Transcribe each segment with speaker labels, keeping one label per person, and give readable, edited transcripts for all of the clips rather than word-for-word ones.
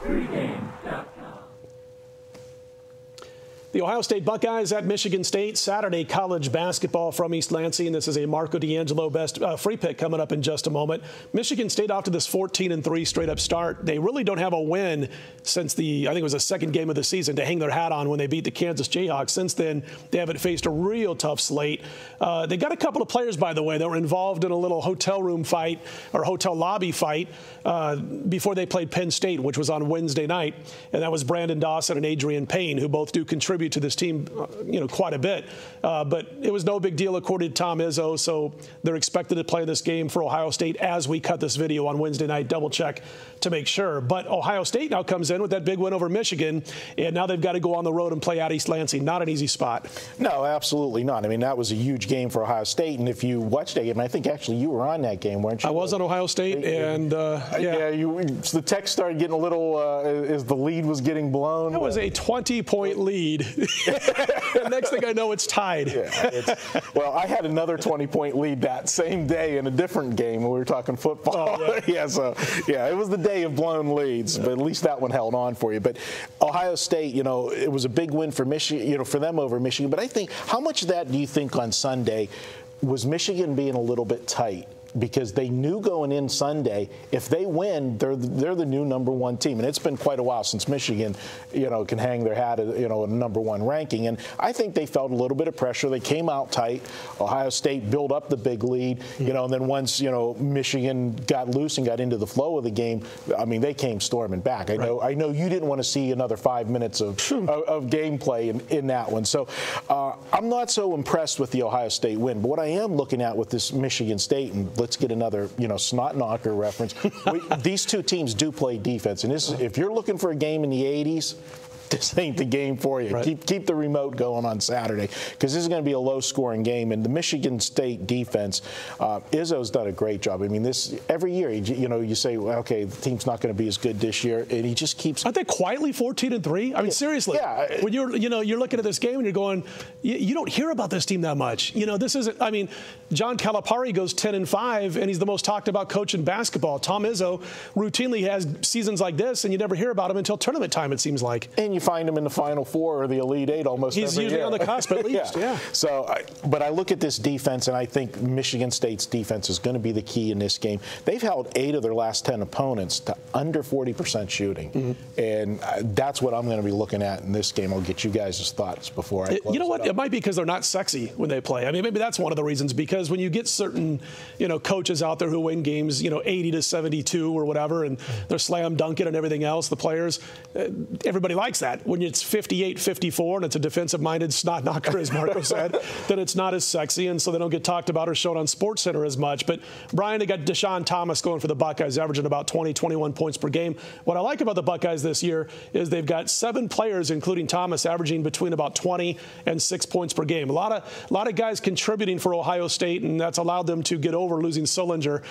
Speaker 1: Pregame.com.
Speaker 2: The Ohio State Buckeyes at Michigan State, Saturday college basketball from East Lansing. This is a Marco D'Angelo best free pick coming up in just a moment. Michigan State off to this 14-3 straight up start. They really don't have a win since I think it was the second game of the season to hang their hat on when they beat the Kansas Jayhawks. Since then, they haven't faced a real tough slate. They got a couple of players, by the way, that were involved in a little hotel room fight or hotel lobby fight before they played Penn State, which was on Wednesday night. And that was Brandon Dawson and Adrian Payne, who both do contribute to this team, quite a bit. But it was no big deal according to Tom Izzo, so they're expected to play this game for Ohio State as we cut this video on Wednesday night. Double check to make sure. But Ohio State now comes in with that big win over Michigan, and now they've got to go on the road and play at East Lansing. Not an easy spot. No, absolutely not. I mean, that was a huge game for Ohio State, and if you watched that game, I think actually you were on that game, weren't you? I was on Ohio State, and the text started getting a little as the lead was getting blown. It was a 20-point lead. The next thing I know, it's tied. Well, I had another 20-point lead that same day in a different game when we were talking football. Oh, yeah. It was the day of blown leads, but at least that one held on for you. But Ohio State, it was a big win for Michigan, for them over Michigan. But I think, how much of that do you think on Sunday was Michigan being a little bit tight? Because they knew going in Sunday, if they win, they're the new #1 team. And it's been quite a while since Michigan, can hang their hat at, a #1 ranking. And I think they felt a little bit of pressure. They came out tight. Ohio State built up the big lead, and then once, Michigan got loose and got into the flow of the game, I mean, they came storming back. I know you didn't want to see another 5 minutes of gameplay in that one. So I'm not so impressed with the Ohio State win. But what I am looking at with this Michigan State, and let's get another, snot knocker reference. These two teams do play defense, and if you're looking for a game in the 80s, this ain't the game for you. Right. Keep the remote going on Saturday, because this is going to be a low-scoring game. And the Michigan State defense, Izzo's done a great job. I mean, this every year, you say, well, okay, the team's not going to be as good this year, and he just keeps. Aren't they quietly 14-3? I mean, seriously. Yeah. When you're looking at this game and you're going, you don't hear about this team that much. This isn't. I mean, John Calipari goes 10-5, and he's the most talked about coach in basketball. Tom Izzo routinely has seasons like this, and you never hear about him until tournament time. It seems like. And you find him in the Final Four or the Elite Eight almost every year. He's usually on the cusp at least, yeah. So, but I look at this defense, and I think Michigan State's defense is going to be the key in this game. They've held 8 of their last 10 opponents to under 40% shooting, and that's what I'm going to be looking at in this game. I'll get you guys' thoughts before I close it up. It might be because they're not sexy when they play. I mean, maybe that's one of the reasons, because when you get certain, coaches out there who win games, 80-72 or whatever, and they're slam dunking and everything else, the players, everybody likes that. When it's 58-54 and it's a defensive-minded snot knocker, as Marco said, then it's not as sexy, and so they don't get talked about or shown on SportsCenter as much. But, Brian, they got Deshaun Thomas going for the Buckeyes, averaging about 20-21 points per game. What I like about the Buckeyes this year is they've got 7 players, including Thomas, averaging between about 20 and 6 points per game. A lot of guys contributing for Ohio State, and that's allowed them to get over losing Sullinger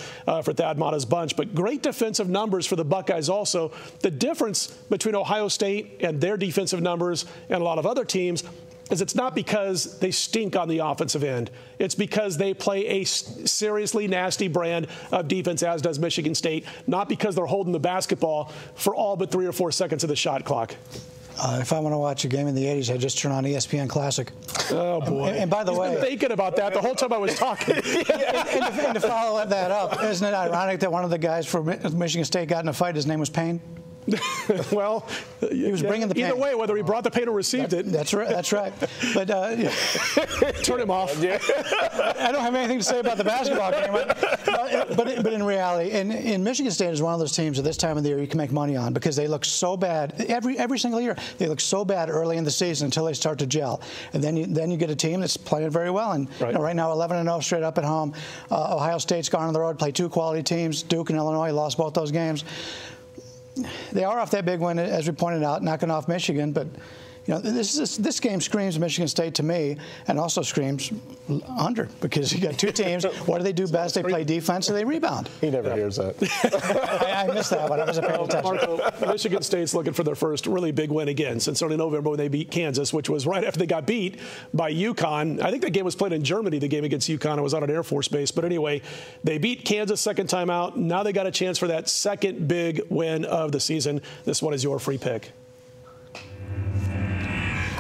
Speaker 2: for Thad Matta's bunch. But great defensive numbers for the Buckeyes also. The difference between Ohio State and their defensive numbers and a lot of other teams is it's not because they stink on the offensive end. It's because they play a seriously nasty brand of defense, as does Michigan State, not because they're holding the basketball for all but 3 or 4 seconds of the shot clock.
Speaker 3: If I want to watch a game in the 80s, I just turn on ESPN Classic.
Speaker 2: Oh, boy.
Speaker 3: And by the way,
Speaker 2: been thinking about that the whole time I was talking.
Speaker 3: and to follow that up, isn't it ironic that one of the guys from Michigan State got in a fight? His name was Payne?
Speaker 2: Well,
Speaker 3: he was bringing the pain.
Speaker 2: Either way, whether he brought the pain or received it.
Speaker 3: That's right. That's right. But
Speaker 2: turn him off.
Speaker 3: I don't have anything to say about the basketball game. But in reality, in Michigan State is one of those teams at this time of the year you can make money on, because they look so bad every single year. They look so bad early in the season until they start to gel, and then you get a team that's playing very well. And right now 11-0 straight up at home. Ohio State's gone on the road, played 2 quality teams. Duke and Illinois lost both those games. They are off that big win, as we pointed out, knocking off Michigan. But this game screams Michigan State to me, and also screams under, because you got 2 teams. What do they do best? They play defense and they rebound.
Speaker 2: He never hears that.
Speaker 3: I missed that one. I wasn't paying attention.
Speaker 2: Marco, Michigan State's looking for their first really big win again since early November when they beat Kansas, which was right after they got beat by UConn. I think the game was played in Germany, the game against UConn. It was on an Air Force base. But anyway, they beat Kansas second time out. Now they got a chance for that second big win of the season. This one is your free pick.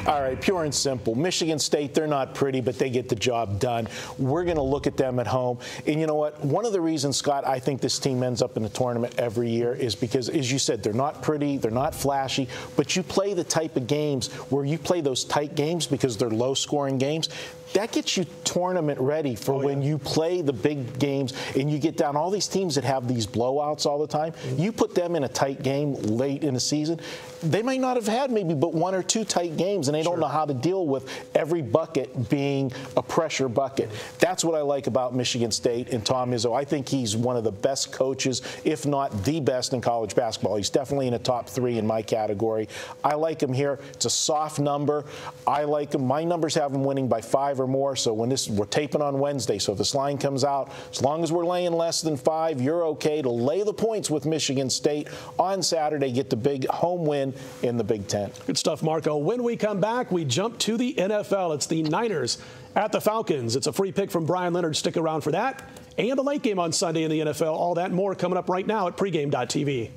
Speaker 1: All right, pure and simple. Michigan State, they're not pretty, but they get the job done. We're going to look at them at home. And you know what? One of the reasons, Scott, I think this team ends up in the tournament every year is because, as you said, they're not pretty, they're not flashy, but you play the type of games where you play those tight games because they're low-scoring games. That gets you tournament ready for when you play the big games and you get down all these teams that have these blowouts all the time. You put them in a tight game late in the season, they might not have had maybe but one or two tight games, and they don't know how to deal with every bucket being a pressure bucket. That's what I like about Michigan State and Tom Izzo. I think he's one of the best coaches, if not the best in college basketball. He's definitely in the top 3 in my category. I like him here. It's a soft number. I like him. My numbers have him winning by 5 or more. So when we're taping on Wednesday, so if this line comes out, as long as we're laying less than 5, you're okay to lay the points with Michigan State on Saturday, get the big home win in the Big Ten.
Speaker 2: Good stuff, Marco. When we come back, we jump to the NFL. It's the Niners at the Falcons. It's a free pick from Bryan Leonard. Stick around for that. And the late game on Sunday in the NFL. All that and more coming up right now at pregame.tv.